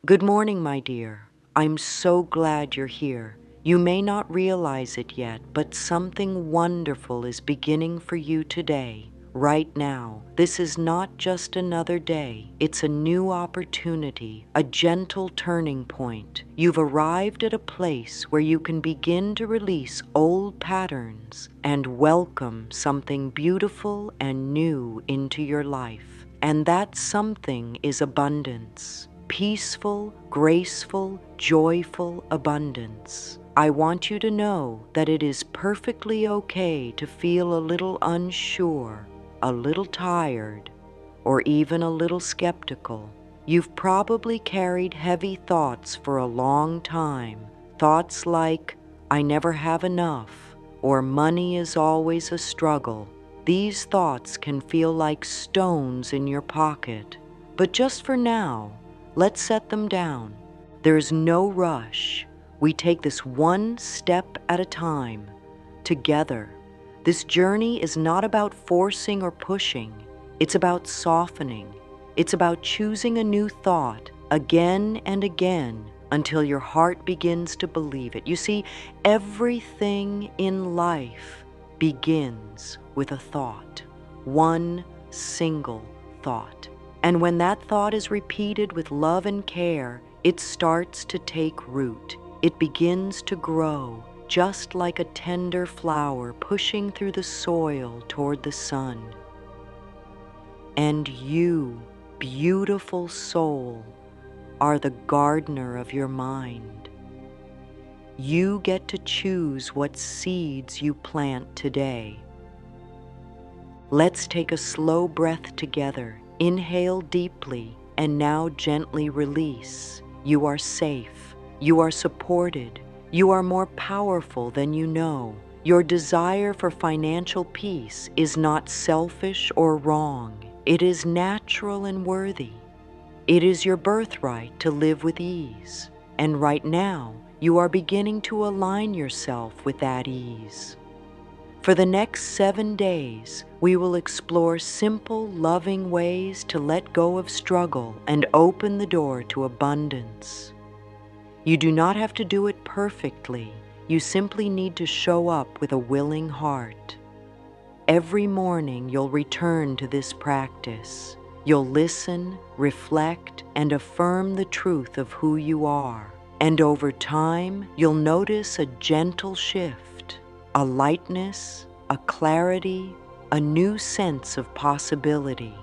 Good morning, my dear. I'm so glad you're here. You may not realize it yet, but something wonderful is beginning for you today, right now. This is not just another day. It's a new opportunity, a gentle turning point. You've arrived at a place where you can begin to release old patterns and welcome something beautiful and new into your life. And that something is abundance. Peaceful, graceful, joyful abundance. I want you to know that it is perfectly okay to feel a little unsure, a little tired, or even a little skeptical. You've probably carried heavy thoughts for a long time. Thoughts like, I never have enough, or money is always a struggle. These thoughts can feel like stones in your pocket. But just for now, let's set them down. There's no rush. We take this one step at a time, together. This journey is not about forcing or pushing. It's about softening. It's about choosing a new thought again and again until your heart begins to believe it. You see, everything in life begins with a thought, one single thought. And when that thought is repeated with love and care, it starts to take root. It begins to grow, just like a tender flower pushing through the soil toward the sun. And you, beautiful soul, are the gardener of your mind. You get to choose what seeds you plant today. Let's take a slow breath together. Inhale deeply and now gently release. You are safe. You are supported. You are more powerful than you know. Your desire for financial peace is not selfish or wrong. It is natural and worthy. It is your birthright to live with ease. And right now, you are beginning to align yourself with that ease. For the next 7 days, we will explore simple, loving ways to let go of struggle and open the door to abundance. You do not have to do it perfectly. You simply need to show up with a willing heart. Every morning, you'll return to this practice. You'll listen, reflect, and affirm the truth of who you are. And over time, you'll notice a gentle shift, a lightness, a clarity, a new sense of possibility.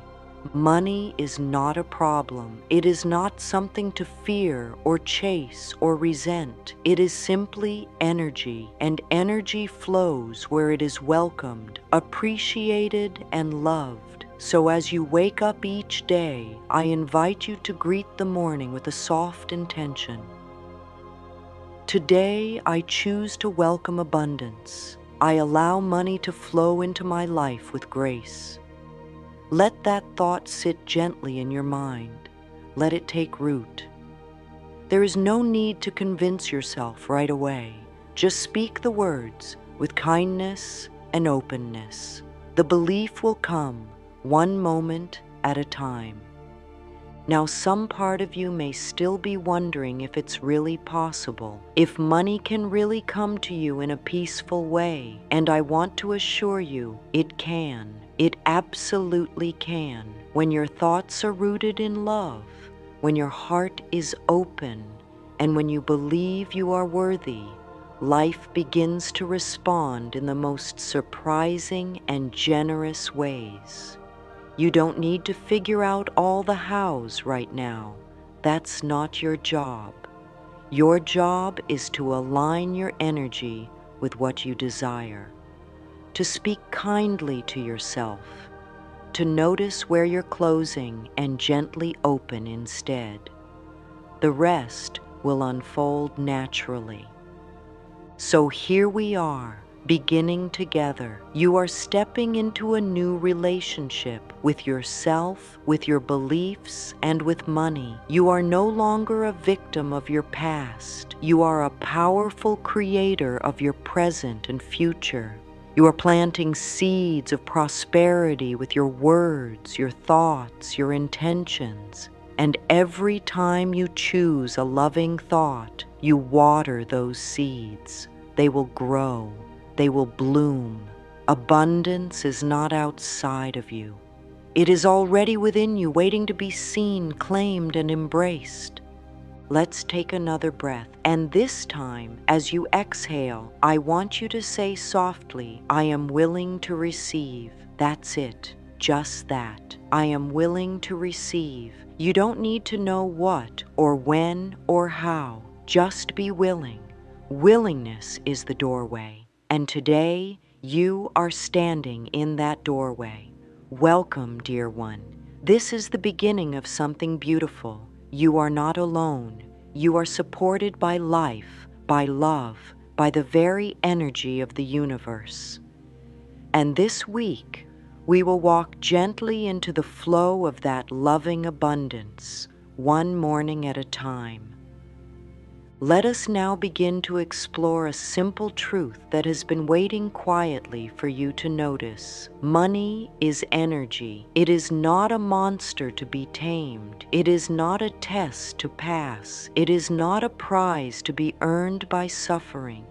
Money is not a problem. It is not something to fear or chase or resent. It is simply energy, and energy flows where it is welcomed, appreciated, and loved. So as you wake up each day, I invite you to greet the morning with a soft intention. Today, I choose to welcome abundance. I allow money to flow into my life with grace. Let that thought sit gently in your mind. Let it take root. There is no need to convince yourself right away. Just speak the words with kindness and openness. The belief will come one moment at a time. Now, some part of you may still be wondering if it's really possible, if money can really come to you in a peaceful way, and I want to assure you, it can. It absolutely can. When your thoughts are rooted in love, when your heart is open, and when you believe you are worthy, life begins to respond in the most surprising and generous ways. You don't need to figure out all the hows right now. That's not your job. Your job is to align your energy with what you desire, to speak kindly to yourself, to notice where you're closing and gently open instead. The rest will unfold naturally. So here we are, beginning together. You are stepping into a new relationship with yourself, with your beliefs, and with money. You are no longer a victim of your past. You are a powerful creator of your present and future. You are planting seeds of prosperity with your words, your thoughts, your intentions, And every time you choose a loving thought, you water those seeds. They will grow. They will bloom. Abundance is not outside of you. It is already within you, waiting to be seen, claimed, and embraced. Let's take another breath. And this time, as you exhale, I want you to say softly, I am willing to receive. That's it. Just that. I am willing to receive. You don't need to know what or when or how. Just be willing. Willingness is the doorway. And today, you are standing in that doorway. Welcome, dear one. This is the beginning of something beautiful. You are not alone. You are supported by life, by love, by the very energy of the universe. And this week, we will walk gently into the flow of that loving abundance, one morning at a time. Let us now begin to explore a simple truth that has been waiting quietly for you to notice. Money is energy. It is not a monster to be tamed. It is not a test to pass. It is not a prize to be earned by suffering.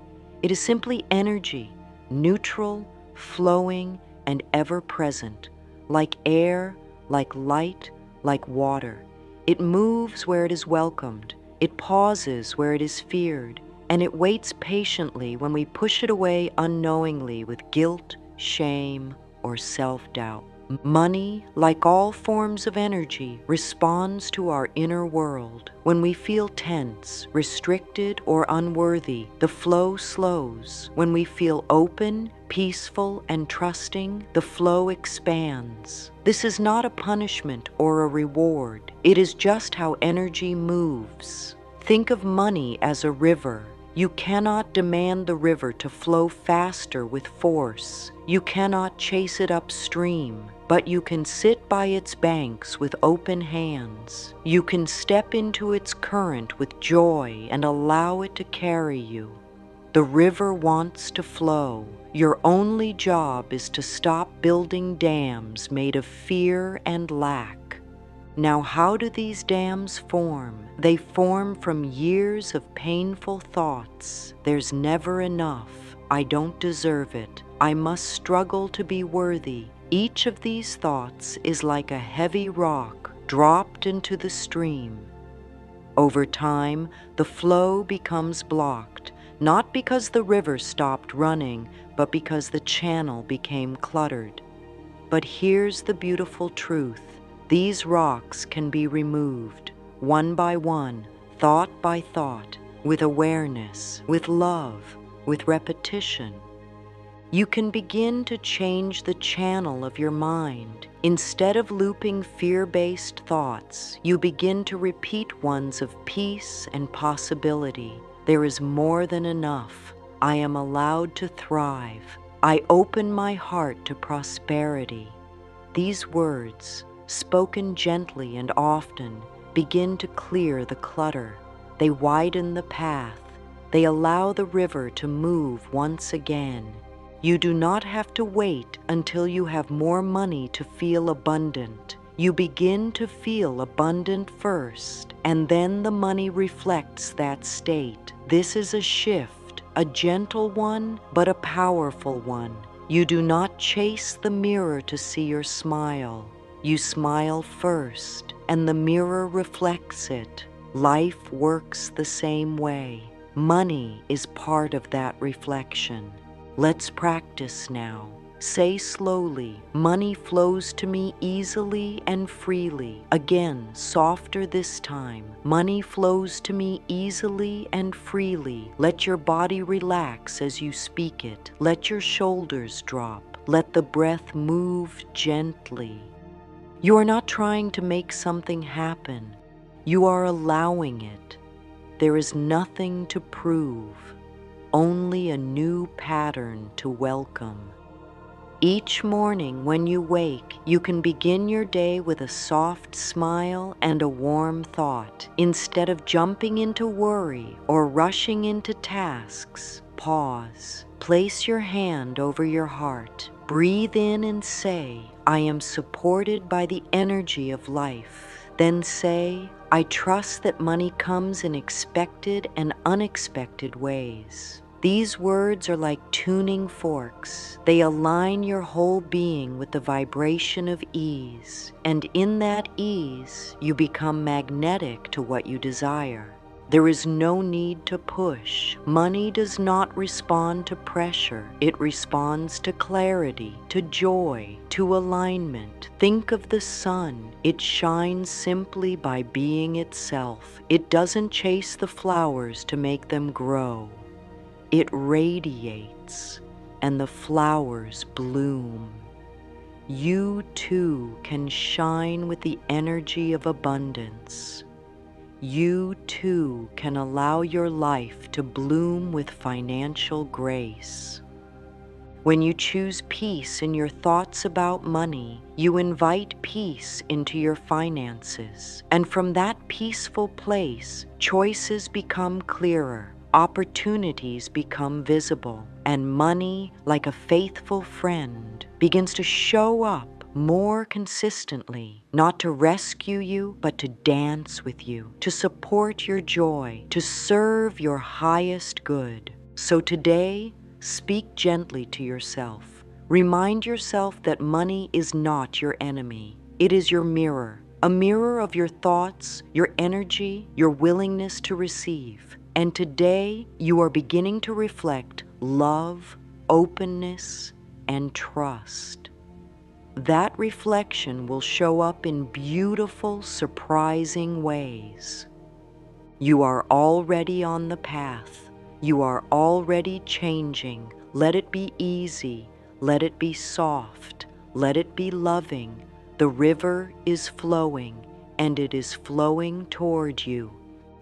It is simply energy, neutral, flowing, and ever-present, like air, like light, like water. It moves where it is welcomed. It pauses where it is feared, and it waits patiently when we push it away unknowingly with guilt, shame, or self-doubt. Money, like all forms of energy, responds to our inner world. When we feel tense, restricted, or unworthy, the flow slows. When we feel open, peaceful, and trusting, the flow expands. This is not a punishment or a reward. It is just how energy moves. Think of money as a river. You cannot demand the river to flow faster with force. You cannot chase it upstream, but you can sit by its banks with open hands. You can step into its current with joy and allow it to carry you. The river wants to flow. Your only job is to stop building dams made of fear and lack. Now, how do these dams form? They form from years of painful thoughts. There's never enough. I don't deserve it. I must struggle to be worthy. Each of these thoughts is like a heavy rock dropped into the stream. Over time, the flow becomes blocked, not because the river stopped running, but because the channel became cluttered. But here's the beautiful truth. These rocks can be removed, one by one, thought by thought, with awareness, with love, with repetition. You can begin to change the channel of your mind. Instead of looping fear-based thoughts, you begin to repeat ones of peace and possibility. There is more than enough. I am allowed to thrive. I open my heart to prosperity. These words, spoken gently and often, begin to clear the clutter. They widen the path. They allow the river to move once again. You do not have to wait until you have more money to feel abundant. You begin to feel abundant first, and then the money reflects that state. This is a shift, a gentle one, but a powerful one. You do not chase the mirror to see your smile. You smile first, and the mirror reflects it. Life works the same way. Money is part of that reflection. Let's practice now. Say slowly, money flows to me easily and freely. Again, softer this time. Money flows to me easily and freely. Let your body relax as you speak it. Let your shoulders drop. Let the breath move gently. You are not trying to make something happen. You are allowing it. There is nothing to prove, only a new pattern to welcome. Each morning when you wake, you can begin your day with a soft smile and a warm thought. Instead of jumping into worry or rushing into tasks, pause. Place your hand over your heart. Breathe in and say, I am supported by the energy of life. Then say, I trust that money comes in expected and unexpected ways. These words are like tuning forks. They align your whole being with the vibration of ease, and in that ease, you become magnetic to what you desire. There is no need to push. Money does not respond to pressure. It responds to clarity, to joy, to alignment. Think of the sun. It shines simply by being itself. It doesn't chase the flowers to make them grow. It radiates, and the flowers bloom. You too can shine with the energy of abundance. You too can allow your life to bloom with financial grace. When you choose peace in your thoughts about money, you invite peace into your finances. And from that peaceful place, choices become clearer, opportunities become visible, and money, like a faithful friend, begins to show up more consistently, not to rescue you, but to dance with you, to support your joy, to serve your highest good. So today, speak gently to yourself. Remind yourself that money is not your enemy. It is your mirror, a mirror of your thoughts, your energy, your willingness to receive. And today, you are beginning to reflect love, openness, and trust. That reflection will show up in beautiful, surprising ways. You are already on the path. You are already changing. Let it be easy. Let it be soft. Let it be loving. The river is flowing, and it is flowing toward you.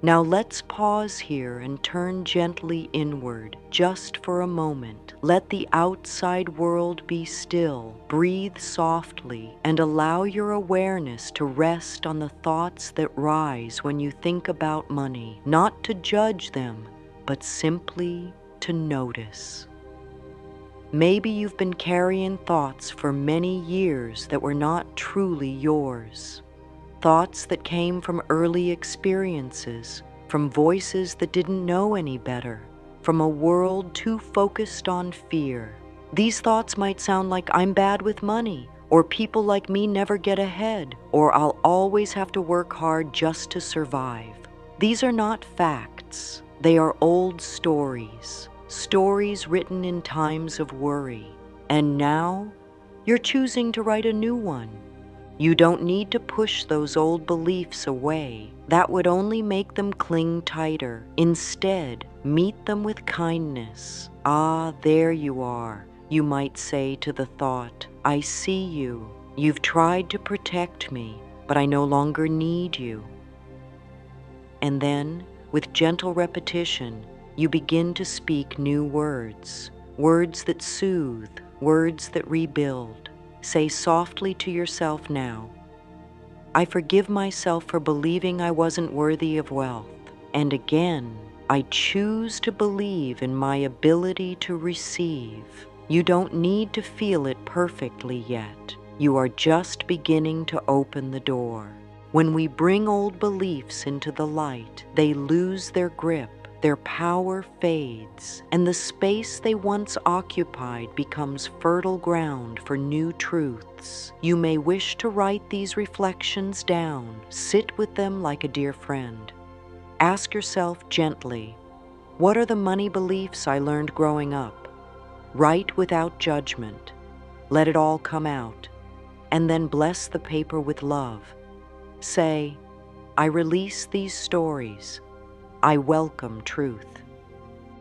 Now let's pause here and turn gently inward, just for a moment. Let the outside world be still. Breathe softly and allow your awareness to rest on the thoughts that rise when you think about money, not to judge them, but simply to notice. Maybe you've been carrying thoughts for many years that were not truly yours. Thoughts that came from early experiences, from voices that didn't know any better, from a world too focused on fear. These thoughts might sound like I'm bad with money, or people like me never get ahead, or I'll always have to work hard just to survive. These are not facts. They are old stories, stories written in times of worry. And now, you're choosing to write a new one. You don't need to push those old beliefs away. That would only make them cling tighter. Instead, meet them with kindness. Ah, there you are, you might say to the thought. I see you. You've tried to protect me, but I no longer need you. And then, with gentle repetition, you begin to speak new words, words that soothe, words that rebuild. Say softly to yourself now, I forgive myself for believing I wasn't worthy of wealth. And again, I choose to believe in my ability to receive. You don't need to feel it perfectly yet. You are just beginning to open the door. When we bring old beliefs into the light, they lose their grip. Their power fades, and the space they once occupied becomes fertile ground for new truths. You may wish to write these reflections down. Sit with them like a dear friend. Ask yourself gently, what are the money beliefs I learned growing up? Write without judgment. Let it all come out, and then bless the paper with love. Say, I release these stories. I welcome truth.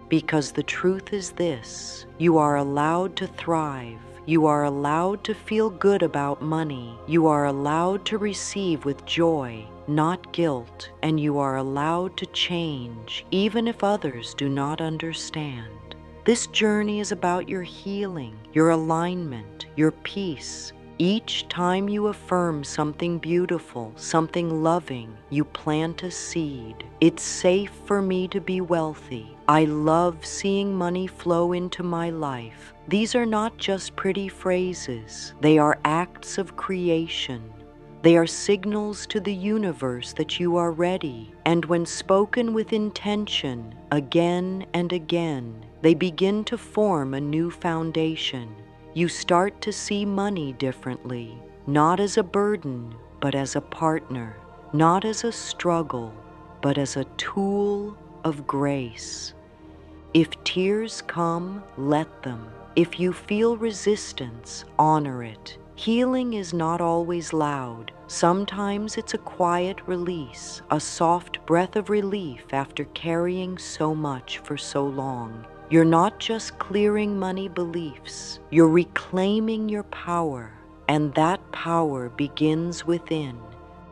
Because the truth is this, you are allowed to thrive. You are allowed to feel good about money. You are allowed to receive with joy, not guilt. And you are allowed to change, even if others do not understand. This journey is about your healing, your alignment, your peace. Each time you affirm something beautiful, something loving, you plant a seed. It's safe for me to be wealthy. I love seeing money flow into my life. These are not just pretty phrases. They are acts of creation. They are signals to the universe that you are ready, and when spoken with intention again and again, they begin to form a new foundation. You start to see money differently, not as a burden, but as a partner, not as a struggle, but as a tool of grace. If tears come, let them. If you feel resistance, honor it. Healing is not always loud. Sometimes it's a quiet release, a soft breath of relief after carrying so much for so long. You're not just clearing money beliefs, you're reclaiming your power, and that power begins within.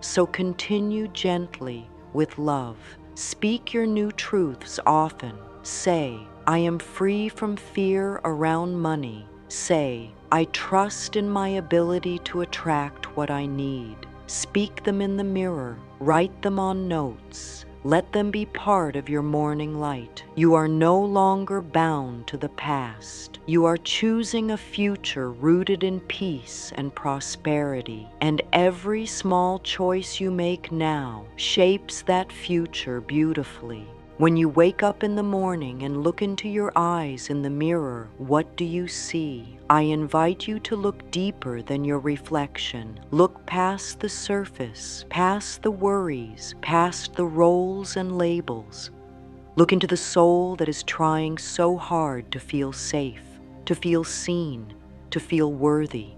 So continue gently with love. Speak your new truths often. Say, I am free from fear around money. Say, I trust in my ability to attract what I need. Speak them in the mirror. Write them on notes. Let them be part of your morning light. You are no longer bound to the past. You are choosing a future rooted in peace and prosperity, and every small choice you make now shapes that future beautifully. When you wake up in the morning and look into your eyes in the mirror, what do you see? I invite you to look deeper than your reflection. Look past the surface, past the worries, past the roles and labels. Look into the soul that is trying so hard to feel safe, to feel seen, to feel worthy.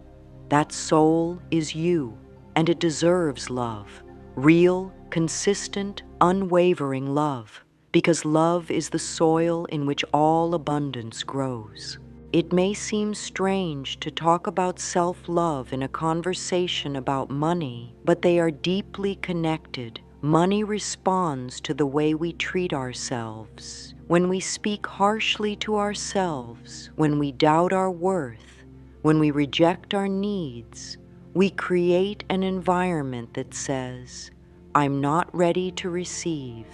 That soul is you, and it deserves love. Real, consistent, unwavering love. Because love is the soil in which all abundance grows. It may seem strange to talk about self-love in a conversation about money, but they are deeply connected. Money responds to the way we treat ourselves. When we speak harshly to ourselves, when we doubt our worth, when we reject our needs, we create an environment that says, I'm not ready to receive.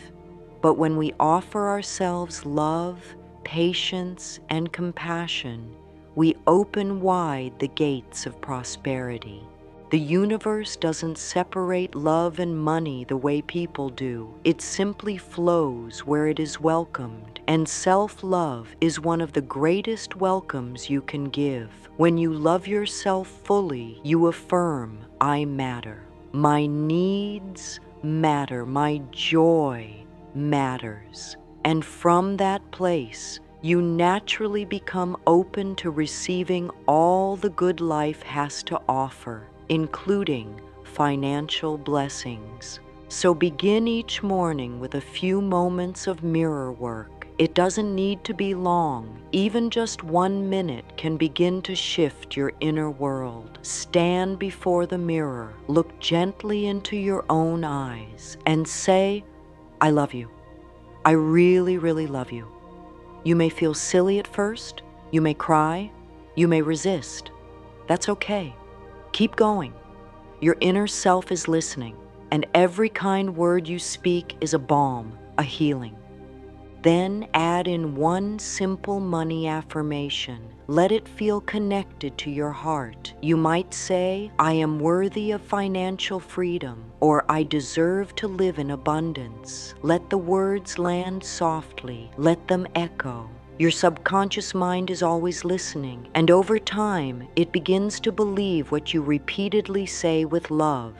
But when we offer ourselves love, patience, and compassion, we open wide the gates of prosperity. The universe doesn't separate love and money the way people do. It simply flows where it is welcomed, and self-love is one of the greatest welcomes you can give. When you love yourself fully, you affirm, I matter. My needs matter. My joy matters. And from that place, you naturally become open to receiving all the good life has to offer, including financial blessings. So begin each morning with a few moments of mirror work. It doesn't need to be long. Even just 1 minute can begin to shift your inner world. Stand before the mirror, look gently into your own eyes, and say, I love you. I really, really love you. You may feel silly at first. You may cry. You may resist. That's okay. Keep going. Your inner self is listening, and every kind word you speak is a balm, a healing. Then add in one simple money affirmation. Let it feel connected to your heart. You might say, I am worthy of financial freedom, or I deserve to live in abundance. Let the words land softly. Let them echo. Your subconscious mind is always listening, and over time, it begins to believe what you repeatedly say with love.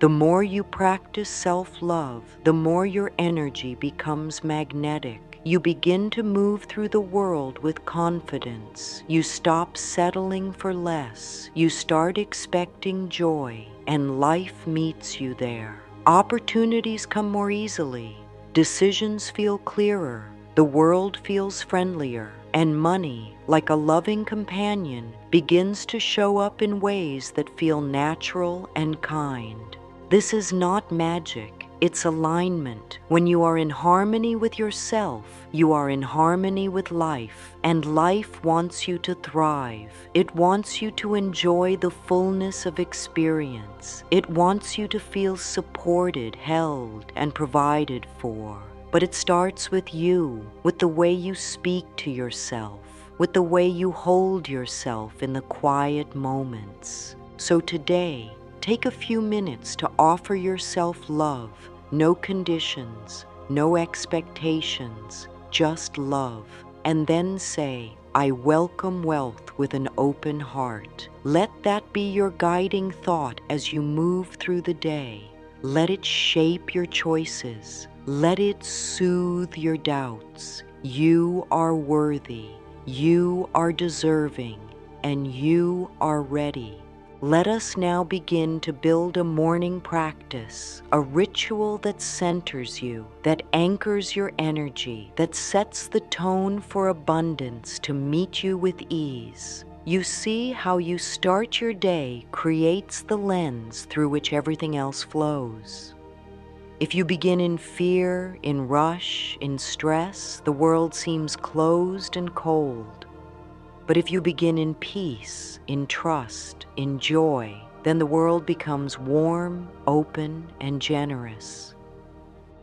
The more you practice self-love, the more your energy becomes magnetic. You begin to move through the world with confidence. You stop settling for less. You start expecting joy, and life meets you there. Opportunities come more easily. Decisions feel clearer. The world feels friendlier. And money, like a loving companion, begins to show up in ways that feel natural and kind. This is not magic. It's alignment. When you are in harmony with yourself, you are in harmony with life, and life wants you to thrive. It wants you to enjoy the fullness of experience. It wants you to feel supported, held, and provided for. But it starts with you, with the way you speak to yourself, with the way you hold yourself in the quiet moments. So today, Take a few minutes to offer yourself love. No conditions, no expectations, just love. And then say, I welcome wealth with an open heart. Let that be your guiding thought as you move through the day. Let it shape your choices. Let it soothe your doubts. You are worthy. You are deserving. And you are ready. Let us now begin to build a morning practice, a ritual that centers you, that anchors your energy, that sets the tone for abundance to meet you with ease. You see how you start your day creates the lens through which everything else flows. If you begin in fear, in rush, in stress, the world seems closed and cold. But if you begin in peace, in trust, in joy, then the world becomes warm, open, and generous.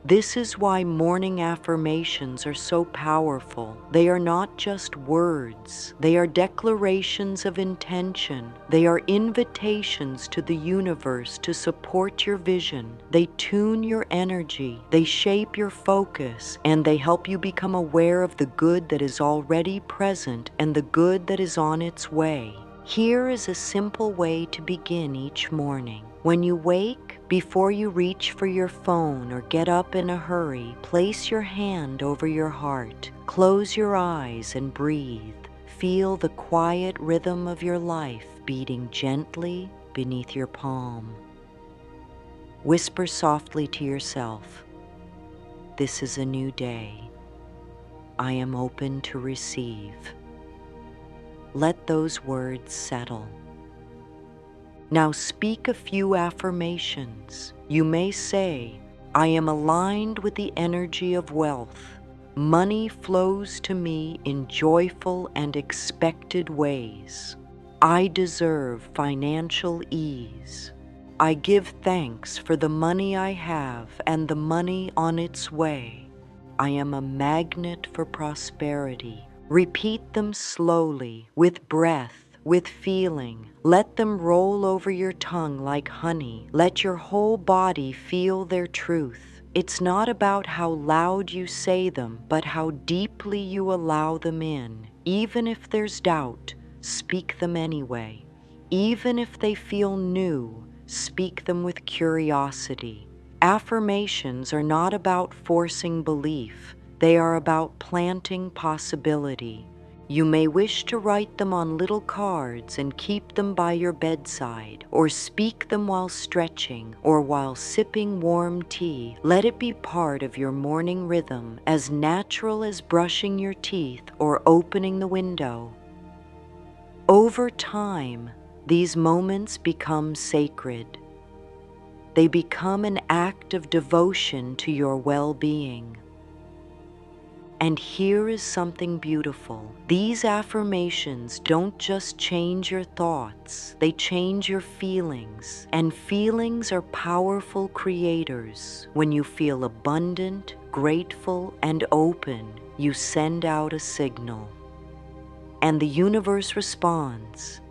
This is why morning affirmations are so powerful. They are not just words. They are declarations of intention. They are invitations to the universe to support your vision. They tune your energy. They shape your focus, and they help you become aware of the good that is already present and the good that is on its way. Here is a simple way to begin each morning. When you wake, before you reach for your phone or get up in a hurry, place your hand over your heart. Close your eyes and breathe. Feel the quiet rhythm of your life beating gently beneath your palm. Whisper softly to yourself, "This is a new day. I am open to receive." Let those words settle. Now speak a few affirmations. You may say, I am aligned with the energy of wealth. Money flows to me in joyful and expected ways. I deserve financial ease. I give thanks for the money I have and the money on its way. I am a magnet for prosperity. Repeat them slowly, with breath, with feeling. Let them roll over your tongue like honey. Let your whole body feel their truth. It's not about how loud you say them, but how deeply you allow them in. Even if there's doubt, speak them anyway. Even if they feel new, speak them with curiosity. Affirmations are not about forcing belief. They are about planting possibility. You may wish to write them on little cards and keep them by your bedside, or speak them while stretching or while sipping warm tea. Let it be part of your morning rhythm, as natural as brushing your teeth or opening the window. Over time, these moments become sacred. They become an act of devotion to your well-being. And here is something beautiful. These affirmations don't just change your thoughts, they change your feelings. And feelings are powerful creators. When you feel abundant, grateful, and open, you send out a signal. And the universe responds.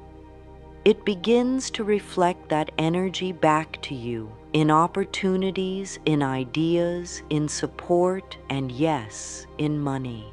It begins to reflect that energy back to you in opportunities, in ideas, in support, and yes, in money.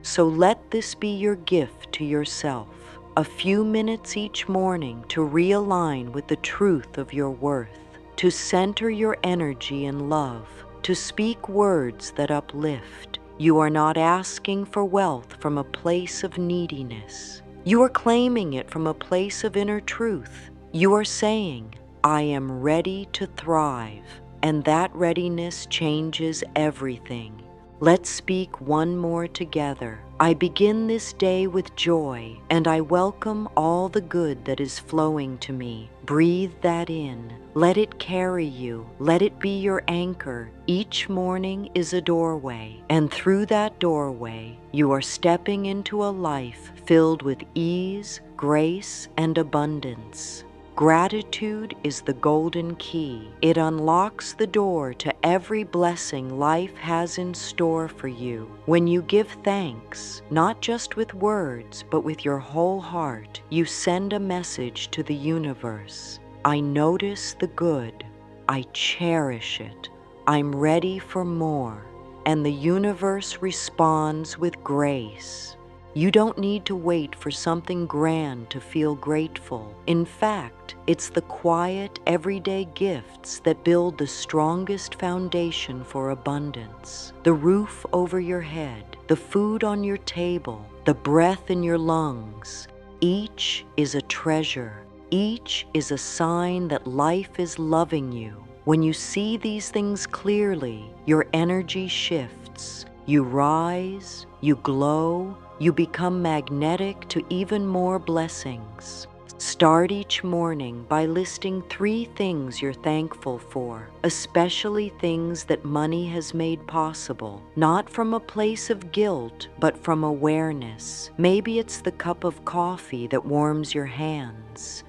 So let this be your gift to yourself, a few minutes each morning to realign with the truth of your worth, to center your energy in love, to speak words that uplift. You are not asking for wealth from a place of neediness. You are claiming it from a place of inner truth. You are saying, I am ready to thrive, and that readiness changes everything. Let's speak one more together. I begin this day with joy, and I welcome all the good that is flowing to me. Breathe that in. Let it carry you. Let it be your anchor. Each morning is a doorway, and through that doorway, you are stepping into a life filled with ease, grace, and abundance. Gratitude is the golden key. It unlocks the door to every blessing life has in store for you. When you give thanks, not just with words, but with your whole heart, you send a message to the universe. I notice the good. I cherish it. I'm ready for more. And the universe responds with grace. You don't need to wait for something grand to feel grateful. In fact, it's the quiet, everyday gifts that build the strongest foundation for abundance. The roof over your head, the food on your table, the breath in your lungs. Each is a treasure. Each is a sign that life is loving you. When you see these things clearly, your energy shifts. You rise, you glow, you become magnetic to even more blessings. Start each morning by listing 3 things you're thankful for, especially things that money has made possible, not from a place of guilt, but from awareness. Maybe it's the cup of coffee that warms your hands.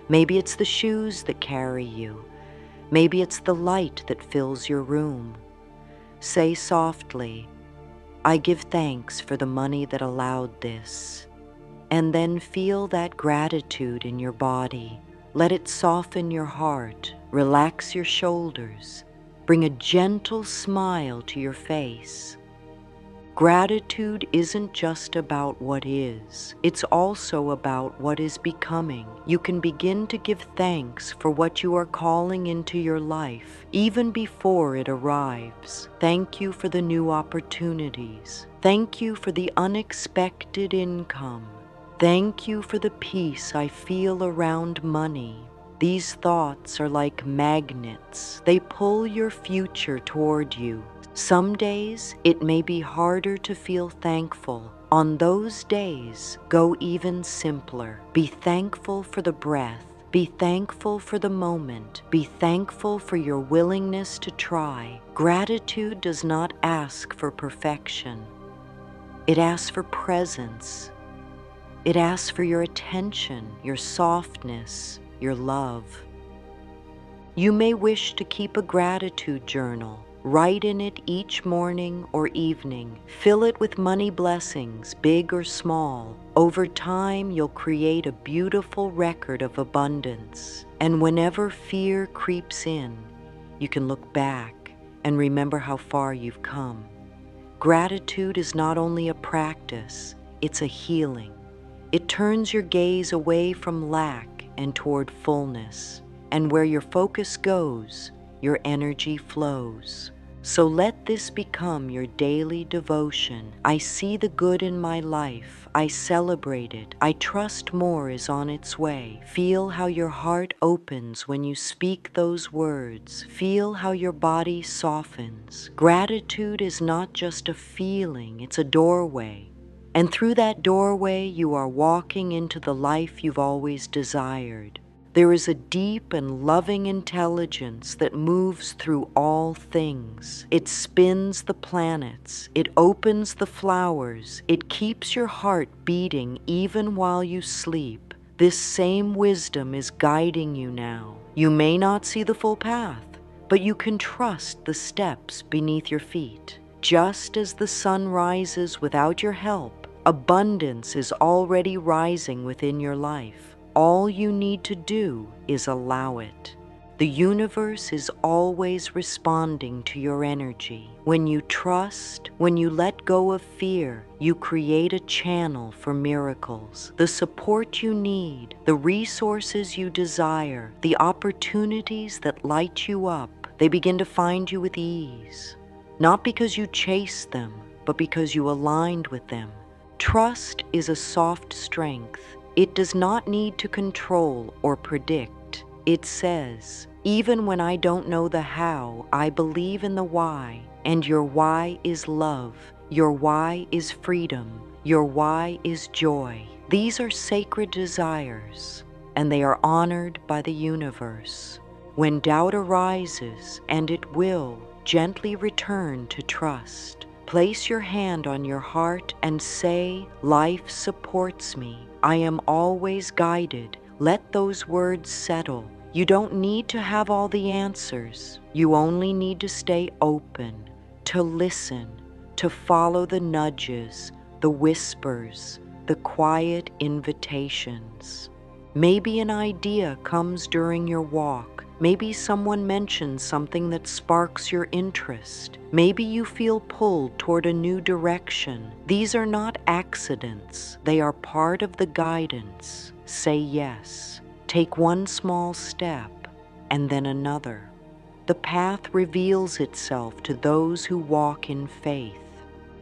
Maybe it's the shoes that carry you. Maybe it's the light that fills your room. Say softly, I give thanks for the money that allowed this. And then feel that gratitude in your body. Let it soften your heart, relax your shoulders, bring a gentle smile to your face. Gratitude isn't just about what is, it's also about what is becoming. You can begin to give thanks for what you are calling into your life, even before it arrives. Thank you for the new opportunities. Thank you for the unexpected income. Thank you for the peace I feel around money. These thoughts are like magnets. They pull your future toward you. Some days, it may be harder to feel thankful. On those days, go even simpler. Be thankful for the breath. Be thankful for the moment. Be thankful for your willingness to try. Gratitude does not ask for perfection. It asks for presence. It asks for your attention, your softness, your love. You may wish to keep a gratitude journal. Write in it each morning or evening. Fill it with money blessings, big or small. Over time, you'll create a beautiful record of abundance. And whenever fear creeps in, you can look back and remember how far you've come. Gratitude is not only a practice, it's a healing. It turns your gaze away from lack and toward fullness. And where your focus goes, your energy flows. So let this become your daily devotion. I see the good in my life. I celebrate it. I trust more is on its way. Feel how your heart opens when you speak those words. Feel how your body softens. Gratitude is not just a feeling, it's a doorway. And through that doorway, you are walking into the life you've always desired. There is a deep and loving intelligence that moves through all things. It spins the planets. It opens the flowers. It keeps your heart beating even while you sleep. This same wisdom is guiding you now. You may not see the full path, but you can trust the steps beneath your feet. Just as the sun rises without your help, abundance is already rising within your life. All you need to do is allow it. The universe is always responding to your energy. When you trust, when you let go of fear, you create a channel for miracles. The support you need, the resources you desire, the opportunities that light you up, they begin to find you with ease. Not because you chased them, but because you aligned with them. Trust is a soft strength. It does not need to control or predict. It says, even when I don't know the how, I believe in the why. And your why is love. Your why is freedom. Your why is joy. These are sacred desires, and they are honored by the universe. When doubt arises, and it will, gently return to trust. Place your hand on your heart and say, life supports me. I am always guided. Let those words settle. You don't need to have all the answers. You only need to stay open, to listen, to follow the nudges, the whispers, the quiet invitations. Maybe an idea comes during your walk. Maybe someone mentions something that sparks your interest. Maybe you feel pulled toward a new direction. These are not accidents. They are part of the guidance. Say yes. Take one small step, and then another. The path reveals itself to those who walk in faith.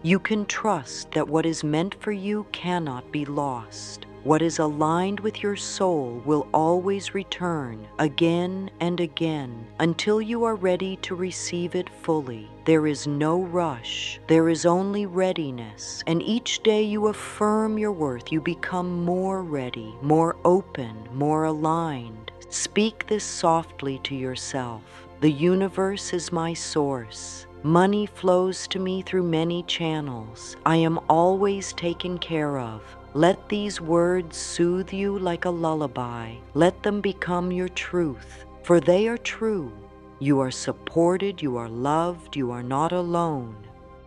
You can trust that what is meant for you cannot be lost. What is aligned with your soul will always return again and again until you are ready to receive it fully. There is no rush, there is only readiness, and each day you affirm your worth, you become more ready, more open, more aligned. Speak this softly to yourself. The universe is my source. Money flows to me through many channels. I am always taken care of. Let these words soothe you like a lullaby. Let them become your truth, for they are true. You are supported, you are loved, you are not alone.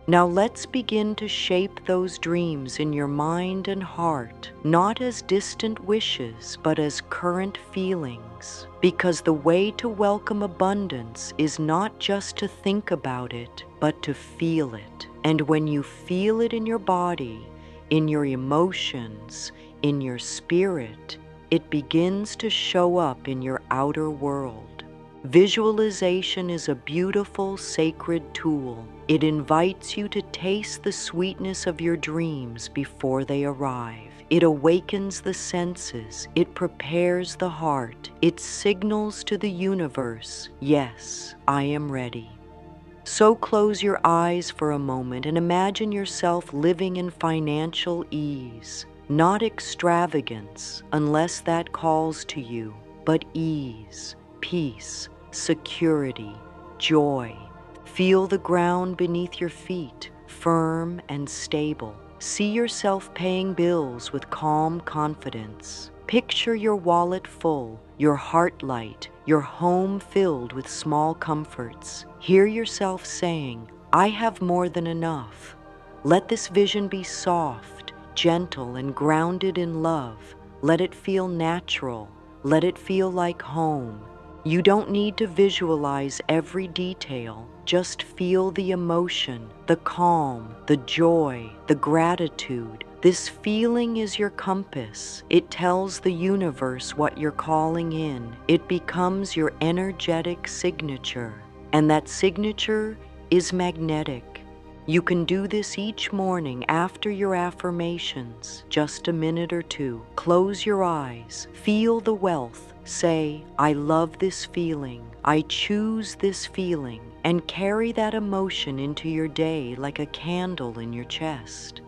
Now let's begin to shape those dreams in your mind and heart, not as distant wishes, but as current feelings. Because the way to welcome abundance is not just to think about it, but to feel it. And when you feel it in your body, in your emotions, in your spirit, it begins to show up in your outer world. Visualization is a beautiful, sacred tool. It invites you to taste the sweetness of your dreams before they arrive. It awakens the senses. It prepares the heart. It signals to the universe, yes, I am ready. So close your eyes for a moment and imagine yourself living in financial ease, not extravagance, unless that calls to you, but ease, peace, security, joy. Feel the ground beneath your feet, firm and stable. See yourself paying bills with calm confidence. Picture your wallet full, your heart light, your home filled with small comforts. Hear yourself saying, I have more than enough. Let this vision be soft, gentle, and grounded in love. Let it feel natural. Let it feel like home. You don't need to visualize every detail. Just feel the emotion, the calm, the joy, the gratitude. This feeling is your compass. It tells the universe what you're calling in. It becomes your energetic signature. And that signature is magnetic. You can do this each morning after your affirmations, just a minute or two. Close your eyes, feel the wealth. Say, I love this feeling, I choose this feeling, and carry that emotion into your day like a candle in your chest.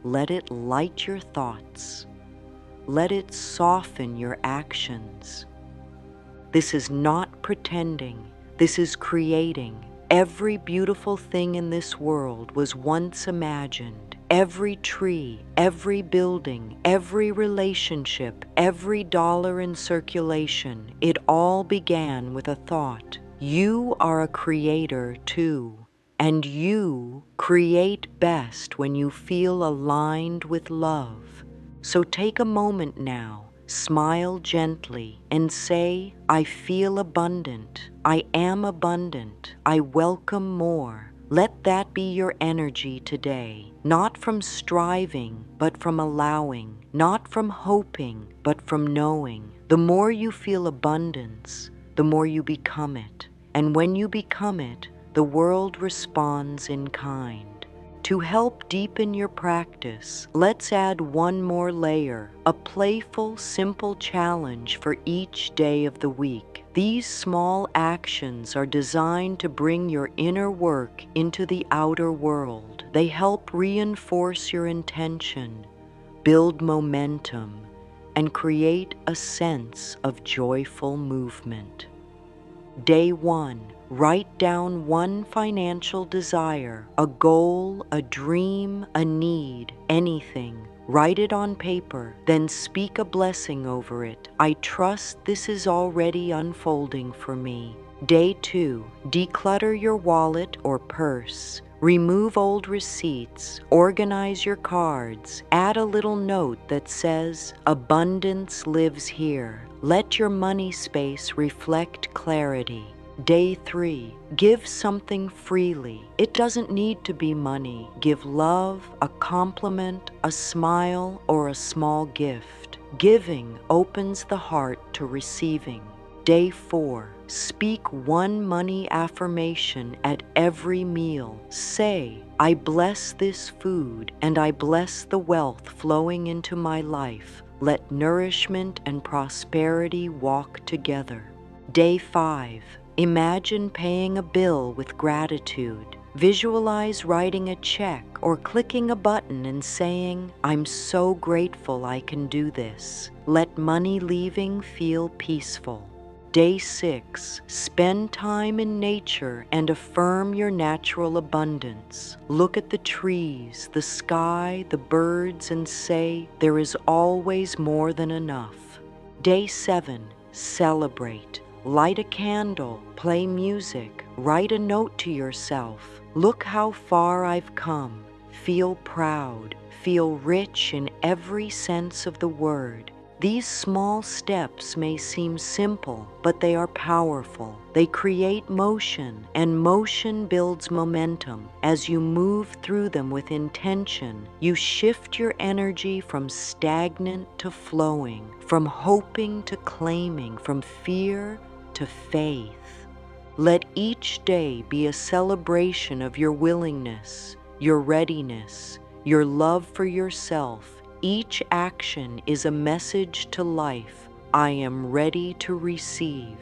Let it light your thoughts. Let it soften your actions. This is not pretending, this is creating. Every beautiful thing in this world was once imagined. Every tree, every building, every relationship, every dollar in circulation, it all began with a thought. You are a creator too, and you create best when you feel aligned with love. So take a moment now, smile gently, and say, I feel abundant. I am abundant. I welcome more. Let that be your energy today, not from striving, but from allowing, not from hoping, but from knowing. The more you feel abundance, the more you become it. And when you become it, the world responds in kind. To help deepen your practice, let's add one more layer, a playful, simple challenge for each day of the week. These small actions are designed to bring your inner work into the outer world. They help reinforce your intention, build momentum, and create a sense of joyful movement. Day 1. Write down one financial desire, a goal, a dream, a need, anything. Write it on paper, then speak a blessing over it. I trust this is already unfolding for me. Day 2. Declutter your wallet or purse. Remove old receipts, organize your cards, add a little note that says, "Abundance lives here." Let your money space reflect clarity. Day 3, give something freely. It doesn't need to be money. Give love, a compliment, a smile, or a small gift. Giving opens the heart to receiving. Day 4, speak one money affirmation at every meal. Say, "I bless this food and I bless the wealth flowing into my life. Let nourishment and prosperity walk together." Day 5, imagine paying a bill with gratitude. Visualize writing a check or clicking a button and saying, "I'm so grateful I can do this." Let money leaving feel peaceful. Day 6, spend time in nature and affirm your natural abundance. Look at the trees, the sky, the birds, and say, "There is always more than enough." Day 7, celebrate. Light a candle, play music, write a note to yourself. "Look how far I've come." Feel proud, feel rich in every sense of the word. These small steps may seem simple, but they are powerful. They create motion, and motion builds momentum. As you move through them with intention, you shift your energy from stagnant to flowing, from hoping to claiming, from fear to faith. Let each day be a celebration of your willingness, your readiness, your love for yourself. Each action is a message to life. I am ready to receive.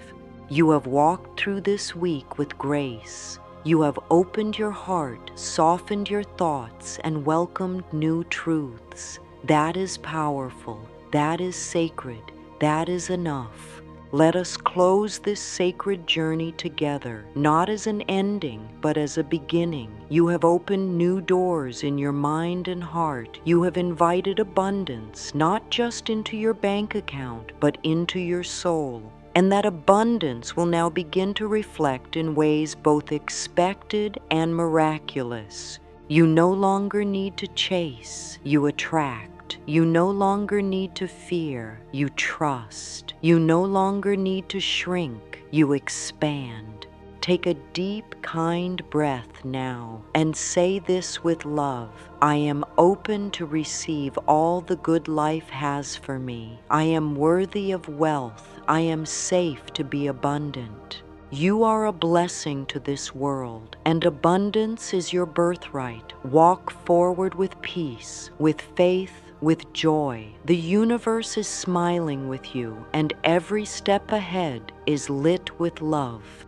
You have walked through this week with grace. You have opened your heart, softened your thoughts, and welcomed new truths. That is powerful. That is sacred. That is enough. Let us close this sacred journey together, not as an ending, but as a beginning. You have opened new doors in your mind and heart. You have invited abundance, not just into your bank account, but into your soul. And that abundance will now begin to reflect in ways both expected and miraculous. You no longer need to chase, you attract. You no longer need to fear, you trust. You no longer need to shrink, you expand. Take a deep, kind breath now and say this with love. I am open to receive all the good life has for me. I am worthy of wealth. I am safe to be abundant. You are a blessing to this world, and abundance is your birthright. Walk forward with peace, with faith, with joy. The universe is smiling with you, and every step ahead is lit with love.